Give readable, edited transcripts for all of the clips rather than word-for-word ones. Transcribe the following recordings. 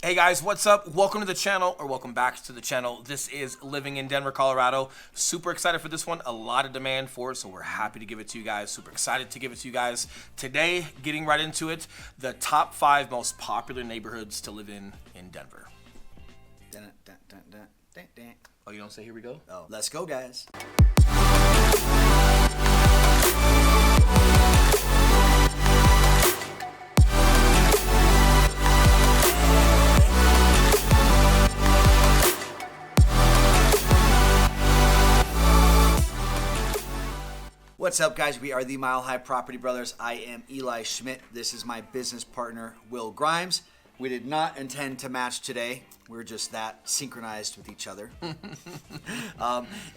Hey guys, what's up? Welcome to the channel, or welcome back to the channel. This is Living in Denver, Colorado. Super excited for this one. A lot of demand for it, so we're happy to give it to you guys. Super excited to give it to you guys. Today, getting right into it, the top 5 most popular neighborhoods to live in Denver. Oh, you don't say here we go? Oh, let's go, guys. What's up, guys? We are the Mile High Property Brothers. I am Eli Schmidt. This is my business partner, Will Grimes. We did not intend to match today. We're just that synchronized with each other.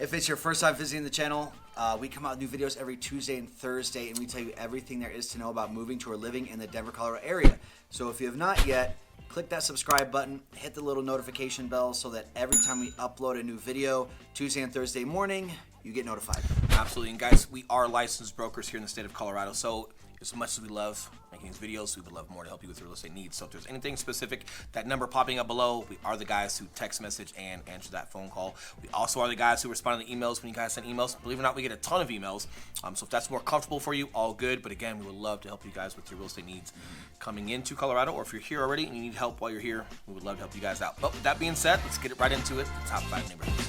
If it's your first time visiting the channel, we come out with new videos every Tuesday and Thursday, and we tell you everything there is to know about moving to or living in the Denver, Colorado area. So if you have not yet, click that subscribe button, hit the little notification bell so that every time we upload a new video, Tuesday and Thursday morning, you get notified. Absolutely. And guys, we are licensed brokers here in the state of Colorado. So as much as we love making these videos, we would love more to help you with your real estate needs. So if there's anything specific, that number popping up below, we are the guys who text message and answer that phone call. We also are the guys who respond to the emails when you guys send emails. Believe it or not, we get a ton of emails. So if that's more comfortable for you, all good. But again, we would love to help you guys with your real estate needs coming into Colorado, or if you're here already and you need help while you're here, we would love to help you guys out. But with that being said, let's get it right into it. The top 5 neighborhoods.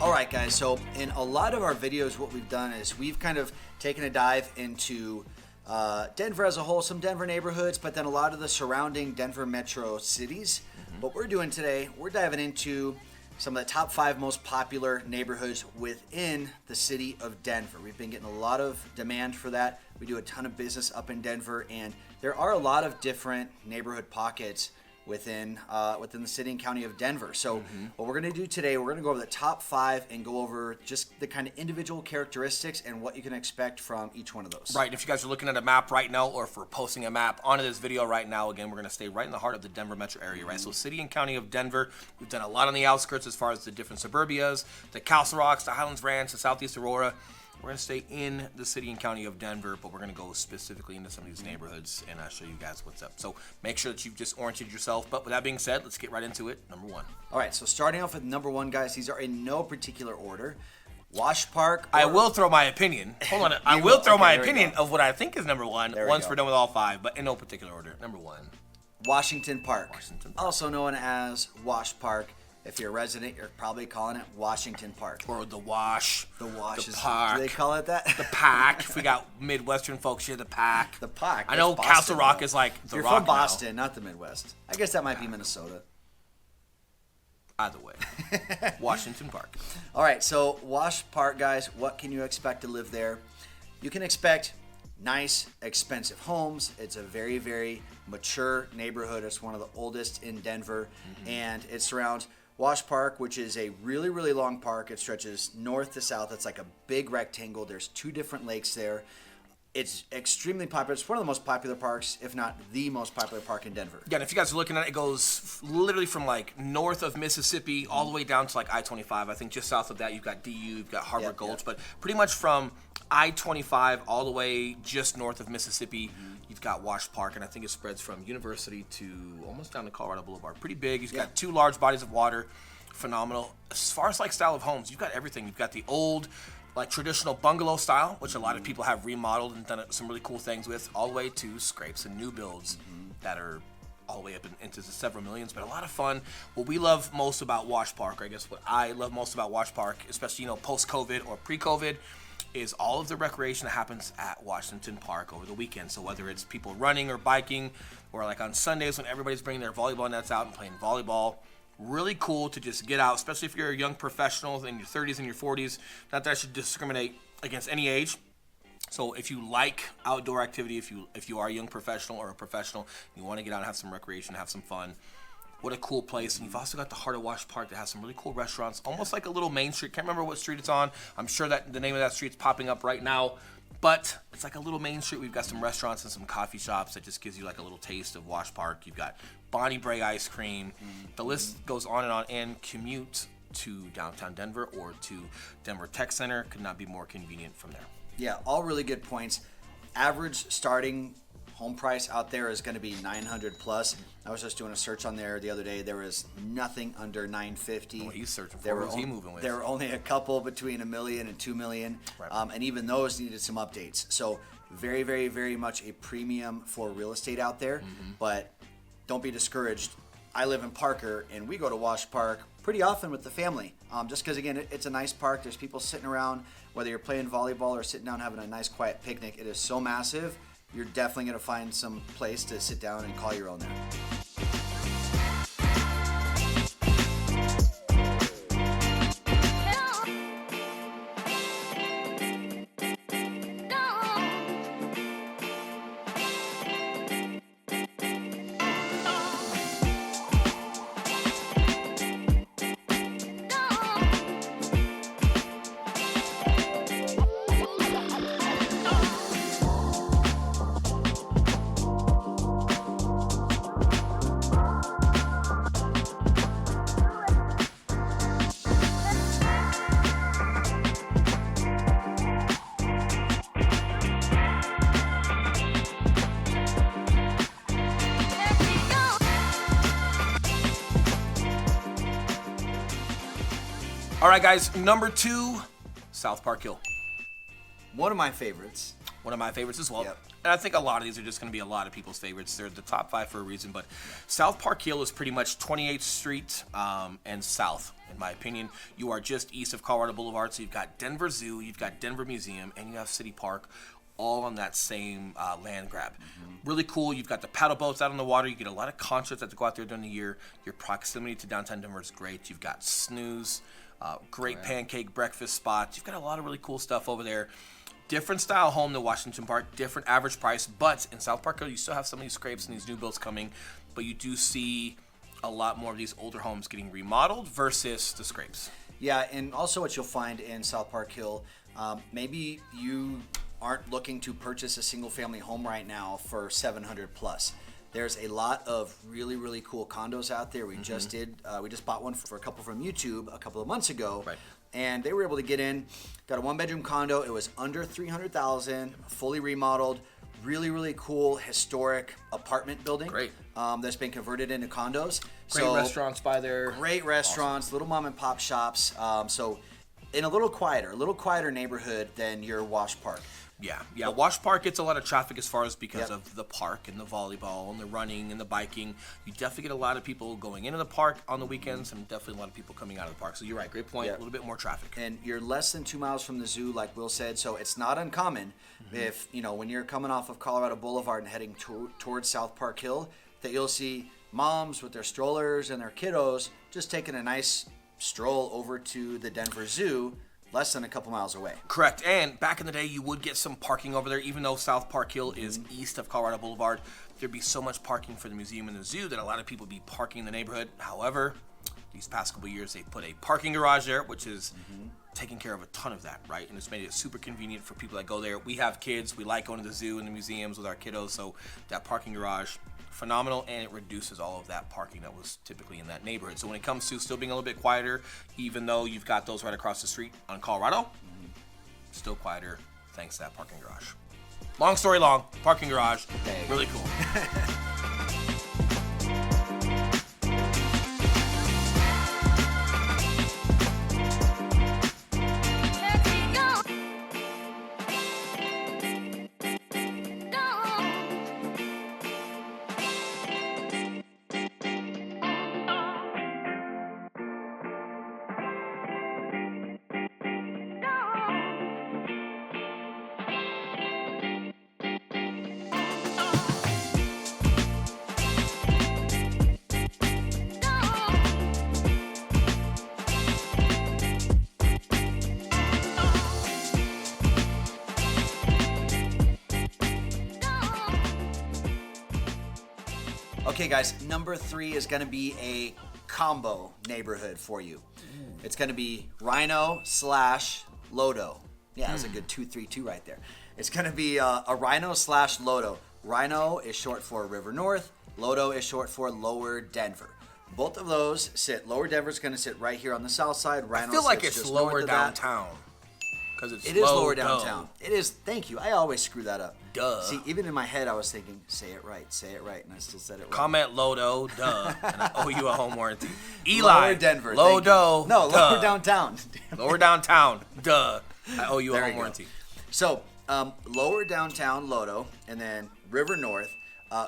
Alright guys, so in a lot of our videos what we've done is we've kind of taken a dive into Denver as a whole, some Denver neighborhoods, but then a lot of the surrounding Denver metro cities. What we're doing today, we're diving into some of the top 5 most popular neighborhoods within the city of Denver. We've been getting a lot of demand for that. We do a ton of business up in Denver, and there are a lot of different neighborhood pockets within the city and county of Denver. So what we're going to do today, we're going to go over the top 5 and go over just the kind of individual characteristics and what you can expect from each one of those. Right, if you guys are looking at a map right now, or if we're posting a map onto this video right now, again, we're going to stay right in the heart of the Denver metro area, right? So city and county of Denver, we've done a lot on the outskirts as far as the different suburbias, the Castle Rocks, the Highlands Ranch, the Southeast Aurora. We're going to stay in the city and county of Denver, but we're going to go specifically into some of these neighborhoods and show you guys what's up. So make sure that you've just oriented yourself. But with that being said, let's get right into it. Number 1. All right, so starting off with number 1, guys, these are in no particular order. Wash Park. I will throw my opinion. Hold on. I will throw my opinion of what I think is number 1 once we're done with all 5, but in no particular order. Number 1. Washington Park. Also known as Wash Park. If you're a resident, you're probably calling it Washington Park. Or the Wash. The Wash the is park. Do they call it that? The Pack. If we got Midwestern folks here, the Pack. The Pack. I know Boston, Castle Rock though. is like the You're Rock from Boston, now. not the Midwest. I guess that might be Minnesota. Either way. Washington Park. All right, so Wash Park, guys, what can you expect to live there? You can expect nice, expensive homes. It's a very, very mature neighborhood. It's one of the oldest in Denver, and it surrounds Wash Park, which is a really, really long park. It stretches north to south. It's like a big rectangle. There's 2 different lakes there. It's extremely popular. It's one of the most popular parks, if not the most popular park in Denver. Yeah, and if you guys are looking at it, it goes literally from like north of Mississippi all the way down to like I-25. I think just south of that you've got DU, you've got Harbor Gulch, but pretty much from I-25 all the way just north of Mississippi, you've got Wash Park, and I think it spreads from University to almost down to Colorado Boulevard. Pretty big. You've got 2 large bodies of water. Phenomenal. As far as like style of homes, you've got everything. You've got the old like traditional bungalow style, which a lot of people have remodeled and done some really cool things with, all the way to scrapes and new builds that are all the way up into the several millions, but a lot of fun. What we love most about Wash Park, or I guess what I love most about Wash Park, especially, you know, post-COVID or pre-COVID, is all of the recreation that happens at Washington Park over the weekend. So whether it's people running or biking, or like on Sundays when everybody's bringing their volleyball nets out and playing volleyball, really cool to just get out, especially if you're a young professional in your 30s and your 40s. Not that I should discriminate against any age. So if you like outdoor activity, if you are a young professional or a professional, you want to get out and have some recreation, have some fun, what a cool place. And you've also got the heart of Wash Park that has some really cool restaurants, almost like a little main street. Can't remember what street it's on. I'm sure that the name of that street's popping up right now. But it's like a little main street. We've got some restaurants and some coffee shops that just gives you like a little taste of Wash Park. You've got Bonnie Bray ice cream. The list goes on and on. And commute to downtown Denver or to Denver Tech Center could not be more convenient from there. Yeah, all really good points. Average starting home price out there is going to be $900 plus. I was just doing a search on there the other day. There was nothing under $950. What are you searching for? What's he moving with? There were only a couple between $1 million and $2 million, right. And even those needed some updates. So very, very, very much a premium for real estate out there. But don't be discouraged. I live in Parker, and we go to Wash Park pretty often with the family. Just because, again, it's a nice park. There's people sitting around, whether you're playing volleyball or sitting down having a nice quiet picnic. It is so massive. You're definitely going to find some place to sit down and call your own there. All right, guys, number 2, South Park Hill. One of my favorites. One of my favorites as well. Yep. And I think a lot of these are just going to be a lot of people's favorites. They're the top 5 for a reason. But South Park Hill is pretty much 28th Street and south, in my opinion. You are just east of Colorado Boulevard. So you've got Denver Zoo, you've got Denver Museum, and you have City Park, all on that same land grab. Really cool. You've got the paddle boats out on the water. You get a lot of concerts that go out there during the year. Your proximity to downtown Denver is great. You've got Snooze, great pancake breakfast spots. You've got a lot of really cool stuff over there. Different style home than Washington Park, different average price, but in South Park Hill, you still have some of these scrapes and these new builds coming, but you do see a lot more of these older homes getting remodeled versus the scrapes. Yeah, and also what you'll find in South Park Hill, maybe you aren't looking to purchase a single family home right now for $700 plus. There's a lot of really, really cool condos out there. We just bought one for a couple from YouTube a couple of months ago. Right. And they were able to get in, got a 1-bedroom condo. It was under $300,000, fully remodeled, really, really cool historic apartment building. Great. That's been converted into condos. Great restaurants by there. Great restaurants, little mom and pop shops. So in a little quieter neighborhood than your Wash Park. Yeah. Wash Park gets a lot of traffic as far as because of the park and the volleyball and the running and the biking. You definitely get a lot of people going into the park on the weekends and definitely a lot of people coming out of the park. So you're right, great point. A little bit more traffic. And you're less than 2 miles from the zoo, like Will said, so it's not uncommon if, when you're coming off of Colorado Boulevard and heading towards South Park Hill, that you'll see moms with their strollers and their kiddos just taking a nice stroll over to the Denver Zoo, less than a couple miles away. Correct. And back in the day, you would get some parking over there. Even though South Park Hill is east of Colorado Boulevard, there'd be so much parking for the museum and the zoo that a lot of people would be parking in the neighborhood. However, these past couple of years, they put a parking garage there, which is taking care of a ton of that, right? And it's made it super convenient for people that go there. We have kids. We like going to the zoo and the museums with our kiddos. So that parking garage, phenomenal, and it reduces all of that parking that was typically in that neighborhood. So when it comes to still being a little bit quieter, even though you've got those right across the street on Colorado, still quieter thanks to that parking garage. Long story long, parking garage, really cool. Okay, guys, number 3 is going to be a combo neighborhood for you. It's going to be Rhino / Lodo. Yeah, that's a good 2-3-2 right there. It's going to be a Rhino / Lodo. Rhino is short for River North. Lodo is short for Lower Denver. Both of those sit. Lower Denver's going to sit right here on the south side. Rhino I feel like sits it's just lower north of that. downtown. Because It is lower downtown. It is. Thank you. I always screw that up. Duh. See, even in my head, I was thinking, say it right, and I still said it right. Comment Lodo, duh, and I owe you a home warranty. Eli, Lower Denver. Lodo, No, duh. lower downtown. Lower downtown, duh. I owe you a There home you go. warranty. So, lower downtown, Lodo, and then River North.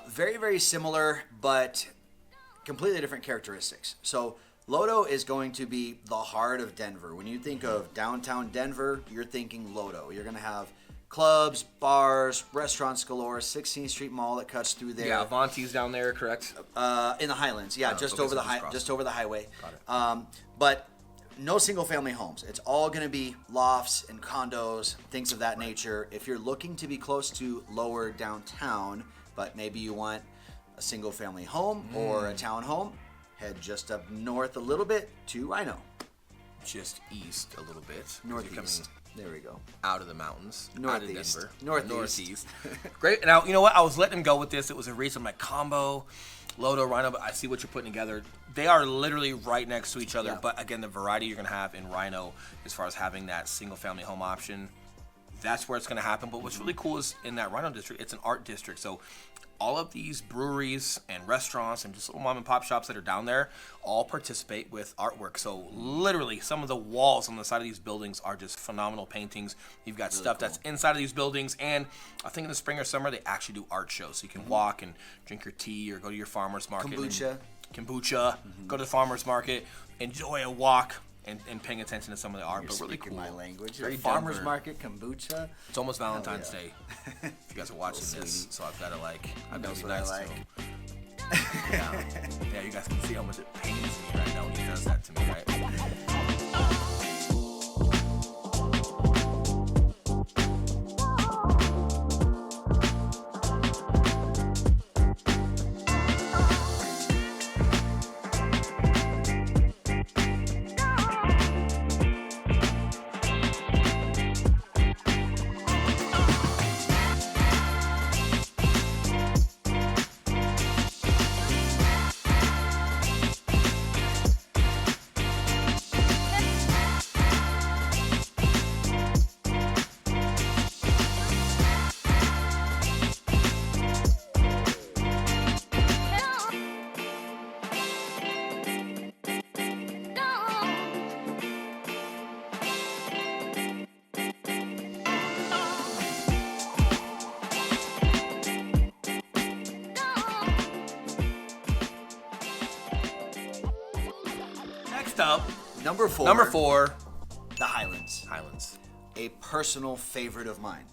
Very, very similar, but completely different characteristics. So, Lodo is going to be the heart of Denver. When you think of downtown Denver, you're thinking Lodo. You're going to have clubs, bars, restaurants galore, 16th Street Mall that cuts through there. Yeah, Avanti's down there, correct? In the Highlands, yeah, just okay, over so the just just over the highway. Got it. But no single-family homes. It's all going to be lofts and condos, things of that nature. If you're looking to be close to lower downtown, but maybe you want a single-family home or a townhome, head just up north a little bit to Rhino. Just east a little bit. Northeast. There we go. Out of the mountains. Northeast. Out of Denver. Northeast. Great. Now, you know what? I was letting him go with this. It was a reason my combo, Lodo, Rhino, but I see what you're putting together. They are literally right next to each other. Yeah. But again, the variety you're going to have in Rhino as far as having that single family home option, that's where it's going to happen. But what's really cool is in that Rhino district, it's an art district. So all of these breweries and restaurants and just little mom and pop shops that are down there all participate with artwork. So literally some of the walls on the side of these buildings are just phenomenal paintings. You've got stuff that's inside of these buildings, and I think in the spring or summer they actually do art shows. So you can walk and drink your tea or go to your farmer's market. Kombucha. Go to the farmer's market, enjoy a walk, and paying attention to some of the art. But really cool. My language. Very Farmer's Denver. market, kombucha. It's almost Valentine's yeah. Day. If you guys are watching this, so I've got to I've got That's to be what I nice like. to him. Yeah, you guys can see how much it pains me right now when he does that to me, right? Next up, Number 4. number 4, The Highlands. Highlands. A personal favorite of mine.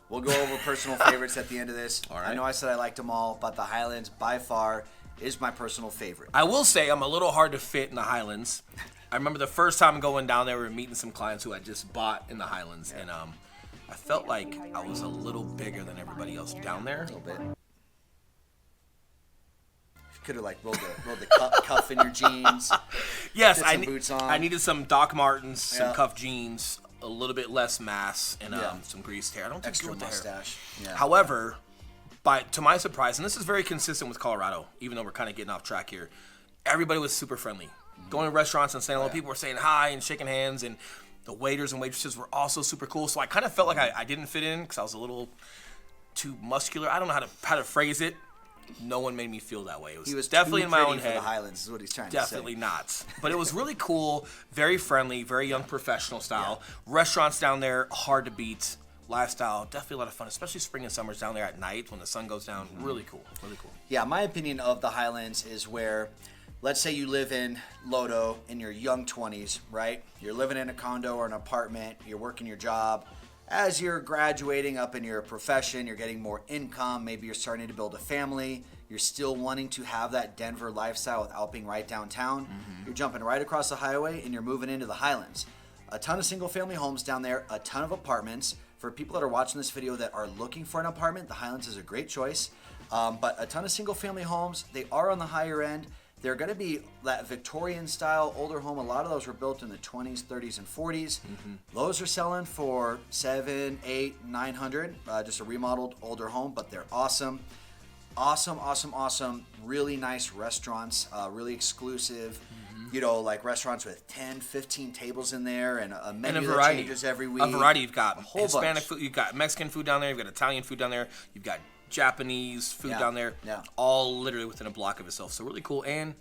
We'll go over personal favorites at the end of this. All right. I know I said I liked them all, but the Highlands by far is my personal favorite. I will say I'm a little hard to fit in the Highlands. I remember the first time going down there, we were meeting some clients who had just bought in the Highlands, and I felt like I was a little bigger than everybody else down there. A little bit. Could have rolled the cuff in your jeans. Yes, Get some boots on. I needed some Doc Martens, some Yeah. cuff jeans, a little bit less mass, and Yeah. some greased hair. I don't think Extra good with the hair. mustache. Yeah. However, to my surprise, and this is very consistent with Colorado, even though we're kind of getting off track here, everybody was super friendly. Going to restaurants and saying hello, people were saying hi and shaking hands, and the waiters and waitresses were also super cool. So I kind of felt like I didn't fit in because I was a little too muscular. I don't know how to phrase it. No one made me feel that way. It was, He was definitely too in my pretty own for head. the Highlands is what he's trying Definitely to say. not. But it was really cool, very friendly, very young professional style. Restaurants down there, hard to beat. Lifestyle, definitely a lot of fun, especially spring and summers down there at night when the sun goes down. Really cool, really cool. Yeah, my opinion of the Highlands is where, let's say you live in Lodo in your young 20s, right? You're living in a condo or an apartment, you're working your job. As you're graduating up in your profession, you're getting more income, maybe you're starting to build a family, you're still wanting to have that Denver lifestyle without being right downtown. You're jumping right across the highway and you're moving into the Highlands. A ton of single family homes down there, a ton of apartments. For people that are watching this video that are looking for an apartment, the Highlands is a great choice. But a ton of single-family homes. They are on the higher end. They're going to be that Victorian-style older home. A lot of those were built in the 20s, 30s, and 40s. Those are selling for $700, $800, $900. Just a remodeled older home, but they're awesome. Awesome. Really nice restaurants, really exclusive. You know, like restaurants with 10, 15 tables in there and a menu that changes every week. A variety. You've got Hispanic bunch. food, you've got Mexican food down there, you've got Italian food down there, you've got Japanese food down there. Yeah. All literally within a block of itself. So really cool. And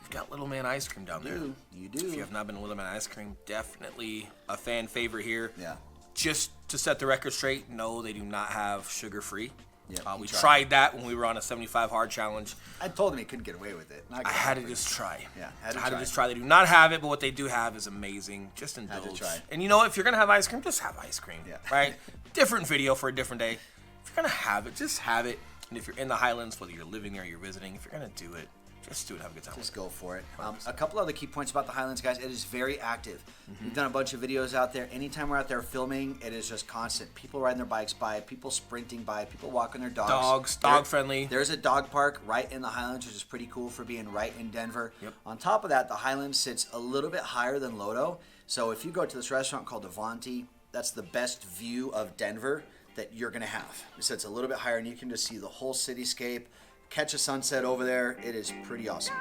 you've got Little Man Ice Cream down there. You do. If you have not been to Little Man Ice Cream, definitely a fan favorite here. Yeah. Just to set the record straight, no, they do not have sugar-free. Yeah, We tried that when we were on a 75 hard challenge. I told him he couldn't get away with it. I had to just try. Yeah, had to just try. They do not have it, but what they do have is amazing. Just indulge. Had to try. And you know what? If you're going to have ice cream, just have ice cream. Yeah. Right? Different video for a different day. If you're going to have it, just have it. And if you're in the Highlands, whether you're living there or you're visiting, if you're going to do it, just do it. Have a good time. Just go for it. A couple other key points about the Highlands, guys. It is very active. We've done a bunch of videos out there. Anytime we're out there filming, it is just constant. People riding their bikes by, people sprinting by, people walking their dogs. Dog friendly. There's a dog park right in the Highlands, which is pretty cool for being right in Denver. Yep. On top of that, the Highlands sits a little bit higher than Lodo. So if you go to this restaurant called Avanti, that's the best view of Denver that you're going to have. It sits a little bit higher, and you can just see the whole cityscape. Catch a sunset over there. It is pretty awesome.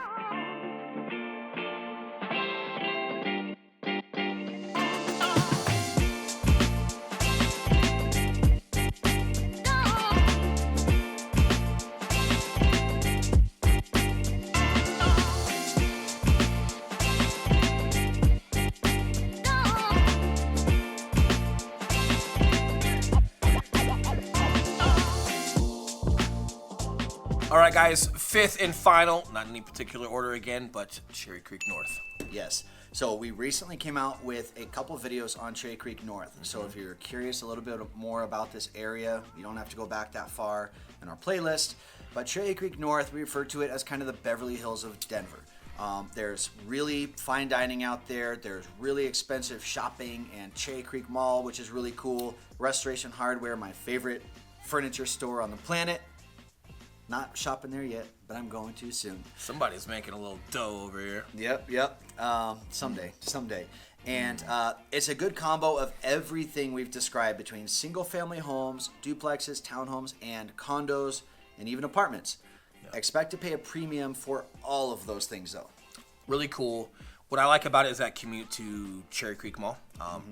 All right, guys. Fifth and final, not in any particular order again, but Cherry Creek North. Yes. So we recently came out with a couple videos on Cherry Creek North. So if you're curious a little bit more about this area, you don't have to go back that far in our playlist. But Cherry Creek North, we refer to it as kind of the Beverly Hills of Denver. There's really fine dining out there. There's really expensive shopping and Cherry Creek Mall, which is really cool. Restoration Hardware, my favorite furniture store on the planet. Not shopping there yet, but I'm going to soon. Somebody's making a little dough over here. Yep. Someday. And it's a good combo of everything we've described between single-family homes, duplexes, townhomes, and condos, and even apartments. Yep. Expect to pay a premium for all of those things, though. Really cool. What I like about it is that commute to Cherry Creek Mall.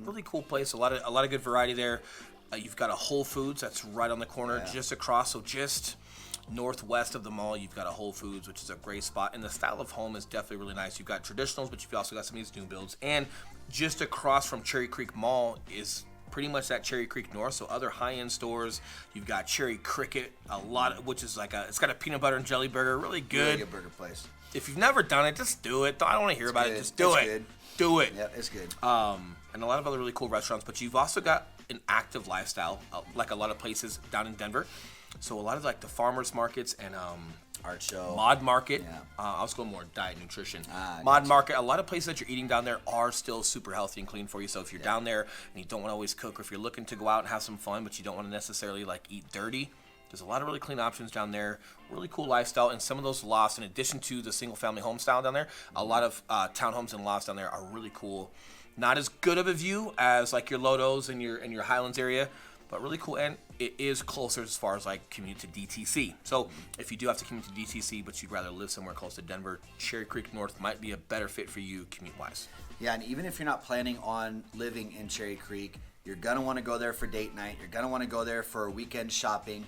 Really cool place. A lot of good variety there. You've got a Whole Foods that's right on the corner, just across. So just northwest of the mall, you've got a Whole Foods, which is a great spot. And the style of home is definitely really nice. You've got traditionals, but you've also got some of these new builds. And just across from Cherry Creek Mall is pretty much that Cherry Creek North. So other high-end stores. You've got Cherry Cricket, which is like it's got a peanut butter and jelly burger, really good. Really good burger place. If you've never done it, just do it. I don't want to hear about it. Just do it. Good. Do it. Yeah, it's good. And a lot of other really cool restaurants. But you've also got an active lifestyle, like a lot of places down in Denver. So a lot of like the farmers markets and Art show, Mod Market. Yeah. I was going more diet nutrition. gotcha. Mod Market. A lot of places that you're eating down there are still super healthy and clean for you. So if you're down there and you don't want to always cook, or if you're looking to go out and have some fun, but you don't want to necessarily like eat dirty, there's a lot of really clean options down there. Really cool lifestyle, and some of those lofts, in addition to the single-family home style down there, a lot of townhomes and lofts down there are really cool. Not as good of a view as like your Lodos and your Highlands area, but really cool, and it is closer as far as like commute to DTC. So if you do have to commute to DTC, but you'd rather live somewhere close to Denver, Cherry Creek North might be a better fit for you commute-wise. Yeah, and even if you're not planning on living in Cherry Creek, you're gonna want to go there for date night. You're gonna want to go there for weekend shopping.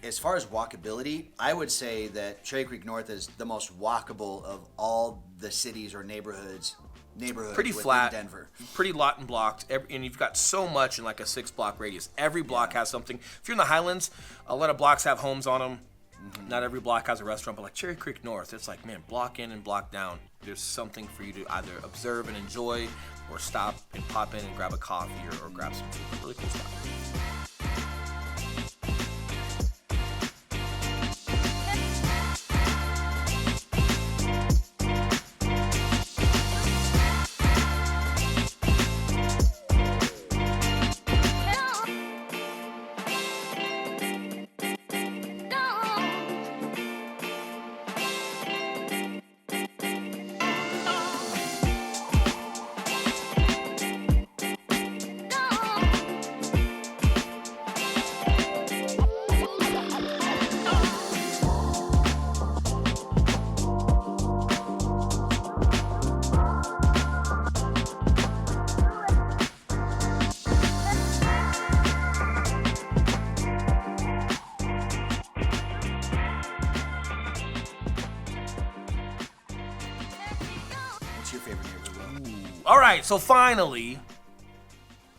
As far as walkability, I would say that Cherry Creek North is the most walkable of all the cities or neighborhoods Pretty within flat, Denver. Pretty lot and blocked, and you've got so much in like a 6-block radius. Every block has something. If you're in the Highlands, a lot of blocks have homes on them. Not every block has a restaurant, but like Cherry Creek North, it's like, man, block in and block down. There's something for you to either observe and enjoy, or stop and pop in and grab a coffee or grab some food. Really cool stuff. your favorite neighborhood, Will? All right, so finally,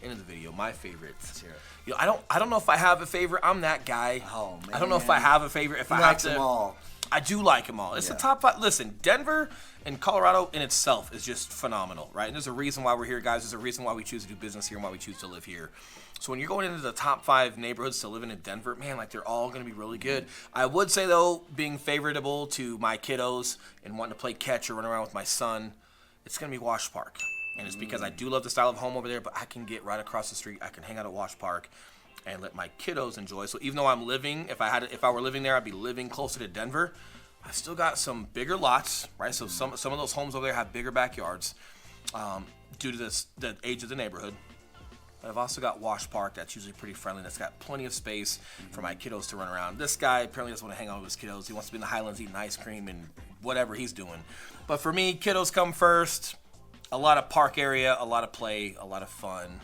end of the video, my favorites. Let's hear it. You know, I don't know if I have a favorite. I'm that guy. Oh, man. I don't know if I have a favorite. If He I likes have to, them all. I do like them all. It's the top 5. Listen, Denver and Colorado in itself is just phenomenal, right? And there's a reason why we're here, guys. There's a reason why we choose to do business here and why we choose to live here. So when you're going into the top 5 neighborhoods to live in Denver, man, like they're all going to be really good. I would say, though, being favorable to my kiddos and wanting to play catch or run around with my son, it's going to be Wash Park. And it's because I do love the style of home over there, but I can get right across the street. I can hang out at Wash Park and let my kiddos enjoy. So even though I'm living, if I were living there, I'd be living closer to Denver. I've still got some bigger lots, right? So some of those homes over there have bigger backyards due to the age of the neighborhood. But I've also got Wash Park that's usually pretty friendly. That's got plenty of space for my kiddos to run around. This guy apparently doesn't want to hang out with his kiddos. He wants to be in the Highlands eating ice cream and whatever he's doing. But for me, kiddos come first. A lot of park area, a lot of play, a lot of fun.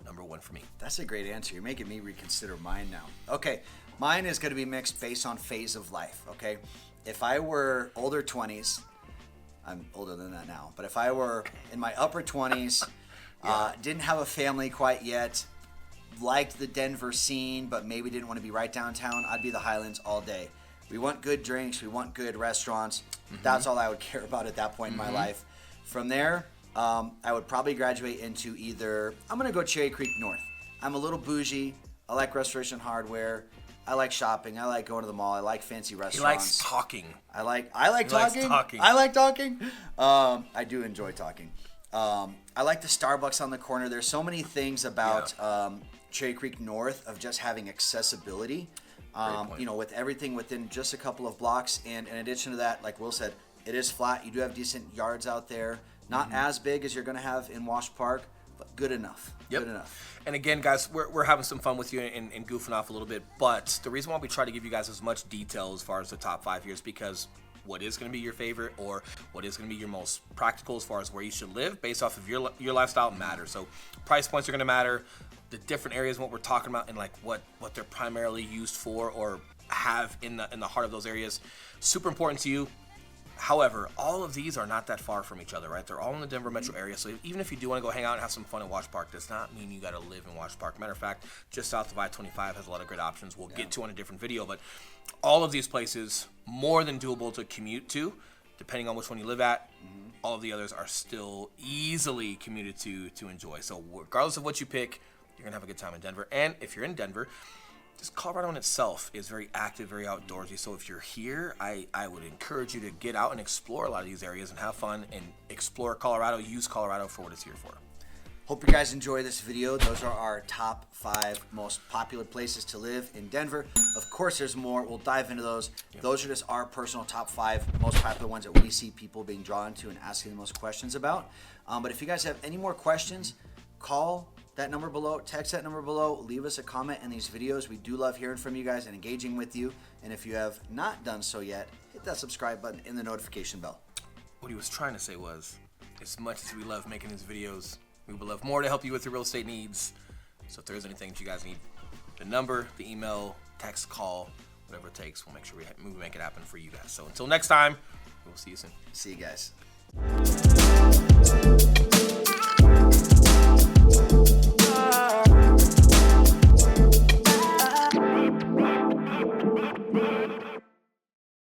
Number 1 for me. That's a great answer. You're making me reconsider mine now. Okay, mine is going to be mixed based on phase of life, okay? If I were older 20s, I'm older than that now, but if I were in my upper 20s, didn't have a family quite yet, liked the Denver scene, but maybe didn't want to be right downtown, I'd be the Highlands all day. We want good drinks. We want good restaurants. That's all I would care about at that point in my life. From there, I would probably graduate into either, I'm going to go Cherry Creek North. I'm a little bougie. I like Restoration Hardware. I like shopping. I like going to the mall. I like fancy restaurants. He likes talking. I like He likes talking. talking. I like talking. I do enjoy talking. I like the Starbucks on the corner. There's so many things about Cherry Creek North of just having accessibility. You know, with everything within just a couple of blocks. And in addition to that, like Will said, it is flat. You do have decent yards out there. Not as big as you're going to have in Wash Park, but good enough. Yep. Good enough. And again, guys, we're having some fun with you and goofing off a little bit. But the reason why we try to give you guys as much detail as far as the top 5 here is because what is going to be your favorite or what is going to be your most practical as far as where you should live based off of your lifestyle matters. So price points are going to matter. The different areas, what we're talking about, and like what they're primarily used for or have in the heart of those areas, super important to you. However, all of these are not that far from each other, right? They're all in the Denver metro area. So even if you do want to go hang out and have some fun in Wash Park, does not mean you got to live in Wash Park. Matter of fact, just south of I-25 has a lot of great options we'll get to on a different video. But all of these places, more than doable to commute to, depending on which one you live at. All of the others are still easily commuted to enjoy. So regardless of what you pick, you're going to have a good time in Denver. And if you're in Denver, just Colorado in itself is very active, very outdoorsy. So if you're here, I would encourage you to get out and explore a lot of these areas and have fun and explore Colorado. Use Colorado for what it's here for. Hope you guys enjoy this video. Those are our top 5 most popular places to live in Denver. Of course, there's more. We'll dive into those. Yep. Those are just our personal top 5 most popular ones that we see people being drawn to and asking the most questions about. But if you guys have any more questions, call that number below, text that number below, leave us a comment in these videos. We do love hearing from you guys and engaging with you. And if you have not done so yet, hit that subscribe button and the notification bell. What he was trying to say was, as much as we love making these videos, we would love more to help you with your real estate needs. So if there is anything that you guys need, the number, the email, text, call, whatever it takes, we'll make sure we make it happen for you guys. So until next time, we'll see you soon. See you guys.